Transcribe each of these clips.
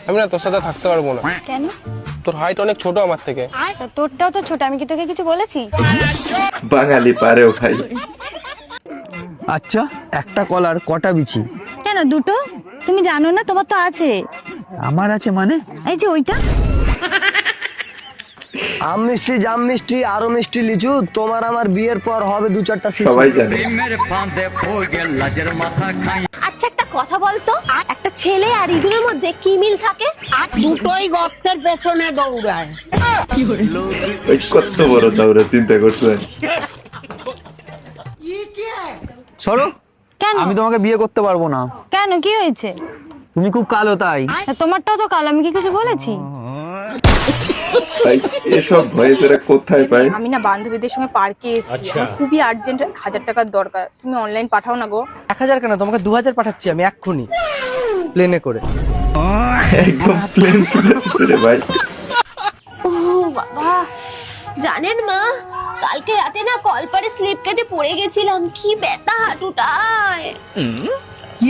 আমি না তোর সাথে থাকতে পারবো না। কেন? তোর হাইট অনেক ছোট আমার থেকে। তোরটাও তো ছোট, আমি কি তোকে কিছু বলেছি? বাঙালি পারেও খাই। আচ্ছা, একটা কলার কটা বিচি? কেন দুটো? তুমি জানো না তোমার তো আছে। আমার আছে মানে? এই যে ওইটা। আম মিষ্টি, জাম মিষ্টি, আরো মিষ্টি লিচু, তোমার আমার বিয়ের পর হবে 2-4টা শিশু। সবাই জানে। আচ্ছা একটা কথা বলতো, একটা ছেলে আর ইঁদুরের মধ্যে কি মিল থাকে? দুটোই গর্তের পেছনে দৌড়ায়। ওই কত বড় চাউরা চিন্তা করছেন। সরো, কেন? আমি তোমাকে বিয়ে করতে পারবো না। কেন, কি হয়েছে? তুমি খুব কালো তাই। তোমারটাও তো কালো, আমি কি কিছু বলেছি? ভাই এসব ভয়েস এরা কোথায় পায়? আমি না বান্ধবীদের সঙ্গে পার্কে এসেছি, আমার খুবই আর্জেন্ট 1000 টাকার দরকার, তুমি অনলাইন পাঠাও না গো। 1000 কেন, তোমাকে 2000 পাঠাচ্ছি আমি এক্ষুনি প্লেনে করে। একদম প্লেন তুলে দিছে রে ভাই। ও বাবা, জানেন মা, কালকে রাতে না কলপারে স্লিপ কেটে পড়ে গেছিলাম, কি ব্যথা হাঁটুটায়।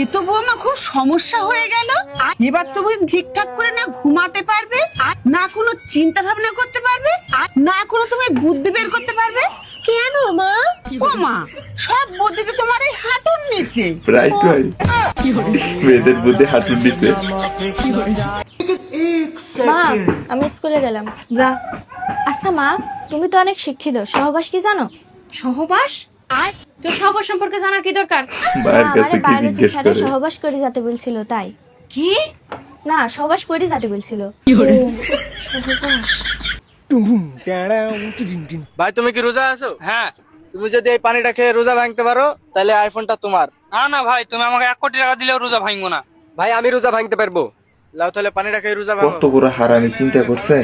এ তো বৌমা খুব সমস্যা হয়ে গেল। এবার তুমি ঠিকঠাক করে না ঘুমাতে পারবে, না কোনো চিন্তা ভাবনা করতে পারবে, না কোনো তুমি বুদ্ধি বের করতে পারবে। কেন মা? ও মা, সব বুদ্ধি তো তোমার এই হাঁটুর নিচে। রাইট ভাই, মেয়েদের বুদ্ধি হাঁটুর দিছে। মা, আমি স্কুলে গেলাম। যা। আচ্ছা মা, তুমি তো অনেক শিক্ষিত, সহবাস কি জানো? সহবাস? তোর সহবাস সম্পর্কে জানার কি দরকার? ভাইয়ের কাছে কি বায়োলজি জিজ্ঞেস স্যারে করে? সহবাস করে যেতে বলছিল তাই। কি? না, সহবাস করে যেতে বলছিল। ভাই তুমি কি রোজা আছো? হ্যাঁ। তুমি যদি এই পানিটা খেয়ে রোজা ভাঙতে পারো তাহলে আইফোনটা তোমার। না না ভাই, তুমি আমাকে 1 কোটি টাকা দিলেও রোজা ভাঙবো না। ভাই আমি রোজা ভাঙতে পারবো। লাও তাহলে পানিটা খেয়ে রোজা ভাঙো। কত বড় হারামি চিন্তা করছেন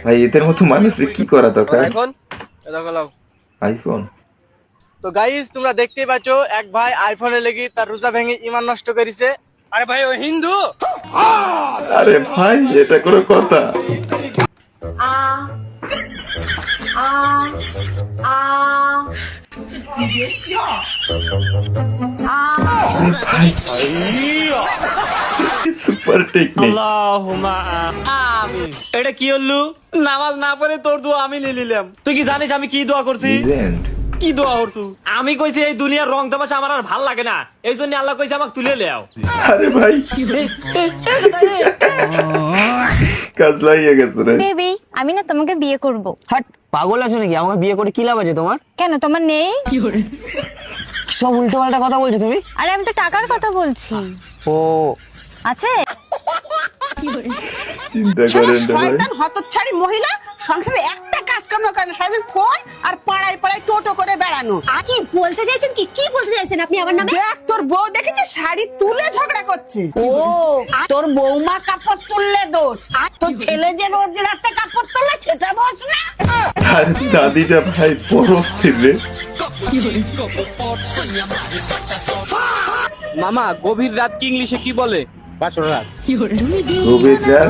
ভাই, এদের মতো মানুষের কি করা দরকার? আইফোন দেখো লাও। আইফোন। তো গাইস তোমরা দেখতেই পাচ্ছো, এক ভাই আইফোনে লেগে তার রোজা ভেঙে ইমান নষ্ট করেছে। আরে ভাই ও হিন্দু। আরে ভাই এটা কোনো কথা? ভাই সুপার টেকনিক। এটা কি হলো? নামাজ না পড়ে তোর দোয়া আমি নিয়ে নিলাম। তুই কি জানিস আমি কি দোয়া করছি? লিজেন্ড। কি দোয়া করছু? আমি কইছি এই দুনিয়ার রং তামাশা আমার আর ভাল লাগে না, এই জন্য আল্লাহ কইছে আমাকে তুলে লেও। আরে ভাই কাজ লাগিয়ে গেছে রে। বেবি, আমি না তোমাকে বিয়ে করব। হাট, পাগল আছো নাকি? আমাকে বিয়ে করে কি লাভ আছে তোমার? কেন, তোমার নেই? সব উল্টো পাল্টা কথা বলছো তুমি। আরে আমি তো টাকার কথা বলছি। ও আছে? চিন্তা শালা করেন রে ভাই। শয়তান হতচ্ছাড়ি মহিলা, সংসারে একটা কাজ কাম না করে সারাদিন ফোন আর পাড়ায় পাড়ায় টোটো করে বেড়ানো। কি বলতে চাইছেন, কি বলতে চাইছেন আপনি আমার নামে? দেখ তোর বউ দেখেছে শাড়ি তুলে ঝগড়া করছে। ও তোর বৌমা কাপড় তুললে দোষ, আর তোর ছেলে যে রোজ রাতে কাপড় তুললে সেটা দোষ না। তার দাদিটা ভাই বড় অস্থির রে। মামা গভীর রাত কি ইংলিশে কি বলে? গভীর রাত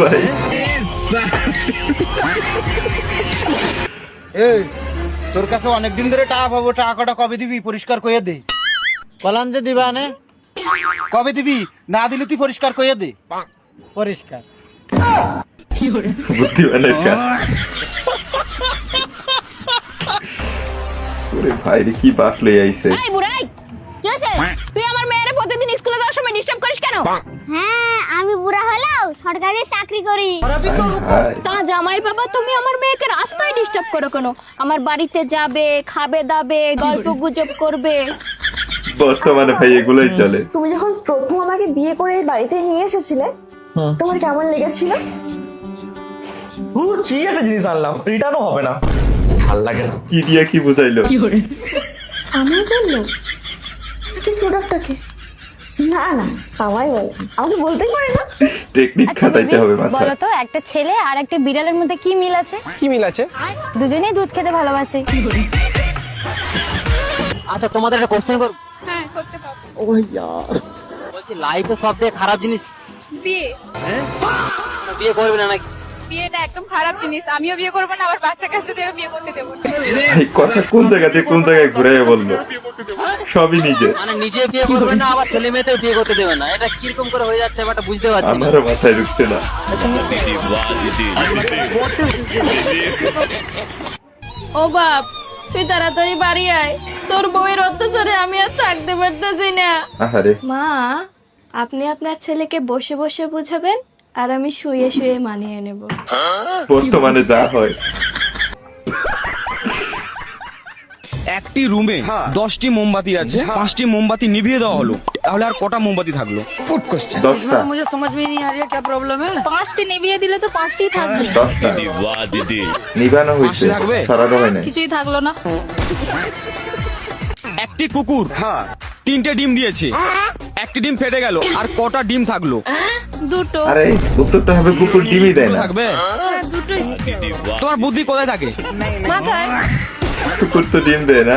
ভাই। এই তোর কাছে অনেকদিন ধরে টাকা পাবো, টাকাটা কবে দিবি? পরিষ্কার কইয়া দে। কলাম যে দিবা নে। কবে দিবি? না দিলে তুই পরিষ্কার কইয়া দে। পরিষ্কার বুদ্ধিমানের কাজ। ওরে ভাই রে কি বাস লই আইছে। এই বুড়াই, কি হয়েছে? তুই আমার মেয়ের প্রতিদিন স্কুলে যাওয়ার সময় ডিস্টার্ব করিস কেন? হ্যাঁ, আমি বুড়া হলেও সরকারি চাকরি করি। ভাই তা জামাই বাবা, তুমি আমার মেয়েকে রাস্তায় ডিস্টার্ব করো কেন? আমার বাড়িতে যাবে, খাবে দাবে, গল্প গুজব করবে। বর্তমানে ভাই এগুলাই চলে। তুমি যখন প্রথম আমাকে বিয়ে করে এই বাড়িতে নিয়ে এসেছিলে, তোমার কেমন লেগেছিল? কি একটা জিনিস আনলাম, রিটার্নও হবে না, ভাল লাগে না। কি দিয়া কি বুঝাইলো? আমি বললো তুই প্রোডাক্টটাকে? না না, আমায় বল, আমাকে বলতেই পারে না। টেকনিক খাটাইতে হবে মাথায়। বলো তো, একটা ছেলে আর একটা বিড়ালের মধ্যে কি মিল আছে? কি মিল আছে? দুজনেই দুধ খেতে ভালোবাসে। আচ্ছা তোমাদের একটা কোশ্চেন করব। হ্যাঁ করতে পারো। ও ইয়ার বলছি লাইফে সব থেকে খারাপ জিনিস বিয়ে। বিয়ে করবে না নাকি? বিয়েটা একদম খারাপ জিনিস, আমিও বিয়ে করবো না, আবার বাচ্চা কাচ্চাদেরও বিয়ে করতে দেবো না। ভাই কথা কোন জায়গা থেকে কোন জায়গায় ঘুরে বললো, সবই নিজে। মানে নিজে বিয়ে করবে না, আবার ছেলে মেয়েতেও বিয়ে করতে দেবে না, এটা কিরকম করে হয়ে যাচ্ছে ব্যাপারটা বুঝতে পারছি না। আমারও মাথায় ঢুকছে না। ও বাপ, তুই তাড়াতাড়ি বাড়ি আয়, তোর বউয়ের অত্যাচারে আমি আর থাকতে পারতেছি না। আহারে, মা, আপনি আপনার ছেলেকে বসে বসে বুঝাবেন আর আমি শুয়ে শুয়ে মানিয়ে নেব। বর্তমানে যা হয়। একটি রুমে 10টি মোমবাতি আছে, 5টি মোমবাতি নিভিয়ে দেওয়া হলো, তাহলে আর কটা মোমবাতি থাকলো? 10টা। মুঝে সমঝ में नहीं आ रही है क्या प्रॉब्लम है। 5টি নিভিয়ে দিলে তো 5টিই থাকবে। 10টা নিবানো হয়েছে, থাকবে? ছড়ানো হয় না। কিছুই থাকলো না। একটি কুকুর 3টে ডিম দিয়েছে, একটি ডিম ফেটে গেল, আর কটা ডিম থাকলো? দুটো। আরে উত্তরটা হবে কুকুর ডিমই দেয় না। থাকবে? দুটোই। তোমার বুদ্ধি কোথায় থাকে? মাথায়। কুকুর তো ডিম দেয় না।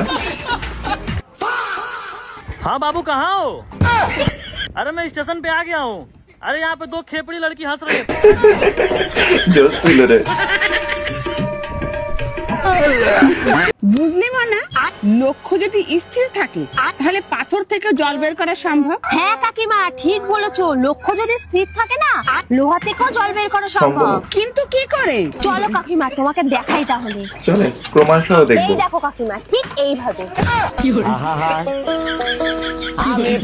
हाँ बाबू कहाँ हो? अरे मैं स्टेशन पे आ गया हूँ। अरे यहाँ पे 2 खेपड़ी लड़की हंस रही है। জোস ছিল রে। বুঝলি মা না, লক্ষ্য যদি স্থির থাকে তাহলে পাথর থেকে জল বের করা সম্ভব। হ্যাঁ কাকিমা, ঠিক বলেছো। লক্ষ্য যদি স্থির থাকে না, লোহা থেকেও জল বের করা সম্ভব। কিন্তু কি করে? চলো কাকিমা, তোমাকে দেখাই তাহলে। চলে প্রমাণ সহ দেখবো। এই দেখো কাকিমা, ঠিক এইভাবে।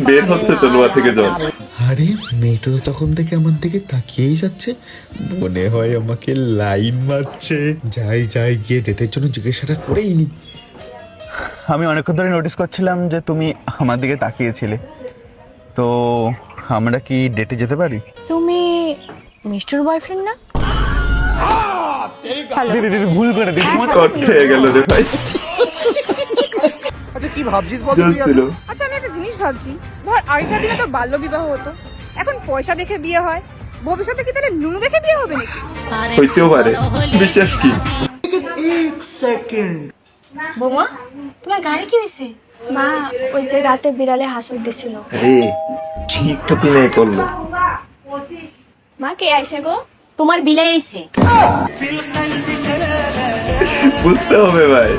বের হচ্ছে তো লোয়া থেকে জল। আরে মেয়েটা তো তখন থেকে আমার দিকে তাকিয়েই যাচ্ছে, মনে হয় আমাকে লাইন মারছে। যাই যাই গিয়ে ডেটের জন্য জিজ্ঞাসাটা করেই নি। আমি অনেকক্ষণ ধরে নোটিস করছিলাম যে তুমি আমার দিকে তাকিয়েছিলে, তো আমরা কি ডেটে যেতে পারি? তুমি মিস্টার বয়ফ্রেন্ড না? ভুল করে দিই। কট খেয়ে গেল রে ভাই। আচ্ছা কি ভাবছিস জোস ছিল। আচ্ছা আমি একটা জিনিস ভাবছি, ধর আগেকার দিনে তো বাল্য বিবাহ হতো, এখন পয়সা দেখে বিয়ে হয়, ভবিষ্যতে কি তাহলে নুনু দেখে বিয়ে হবে নাকি? হইতেও পারে, বিশ্বাস কি? বৌমা, তোমার গাড়ি কি হয়েছে? মা, ওই যে রাতে বিড়ালে হাসুর দিছিল। আরে ঠিক ক্ষতি নেই করলো। মা, কে আইছে গো? তোমার বিলাই আইছে। বুঝতে হবে ভাই,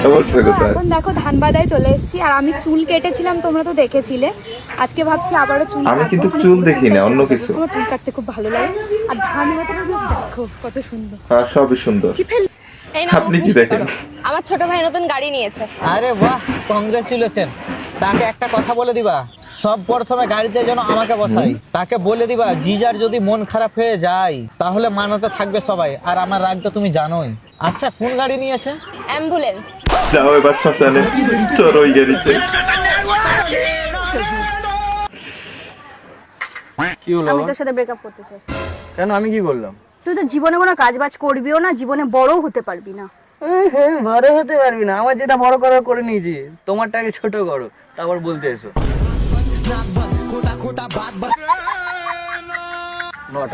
অবশ্যই কথা। এখন দেখো ধানবাদায় চলে এসেছি, আর আমি চুল কেটেছিলাম, তোমরা তো দেখেছিলে। আজকে ভাবছি আবারও চুল আমি কাটবো, কিন্তু কারণ চুল চুল দেখি না, কাটতে অন্য কিছু। আমার চুল কাটতে খুব ভালো লাগে, আর ধানবাদাটা দেখো কত সুন্দর। আর সবই সুন্দর। আপনি কি দেখেন? আমার ছোট ভাই নতুন গাড়ি নিয়েছে। আরে বাহ, কংগ্রেচুলেশন। তাকে একটা কথা বলে দিবা, সব প্রথমে গাড়িতে যেন আমাকে বসাই। তাকে বলে দিবা জিজার যদি মন খারাপ হয়ে যায় তাহলে মানাতে থাকবে সবাই, আর আমার রাগ তো তুমি জানোই। আচ্ছা কোন গাড়ি নিয়েছে? অ্যাম্বুলেন্স। যাও এবার শ্মশানে, চলো ওই গাড়িতে। কি হলো? আমি তোর সাথে ব্রেকআপ করতে চাই। কেন, আমি কি করলাম? তুই তো জীবনে কোনো কাজ বাজ করবিও না, জীবনে বড়ও হতে পারবি না। বড় হতে পারবি না? আমার যেটা বড় করার করে নিয়েছি, তোমারটাকে ছোট করো, তারপর বলতে এসো। নট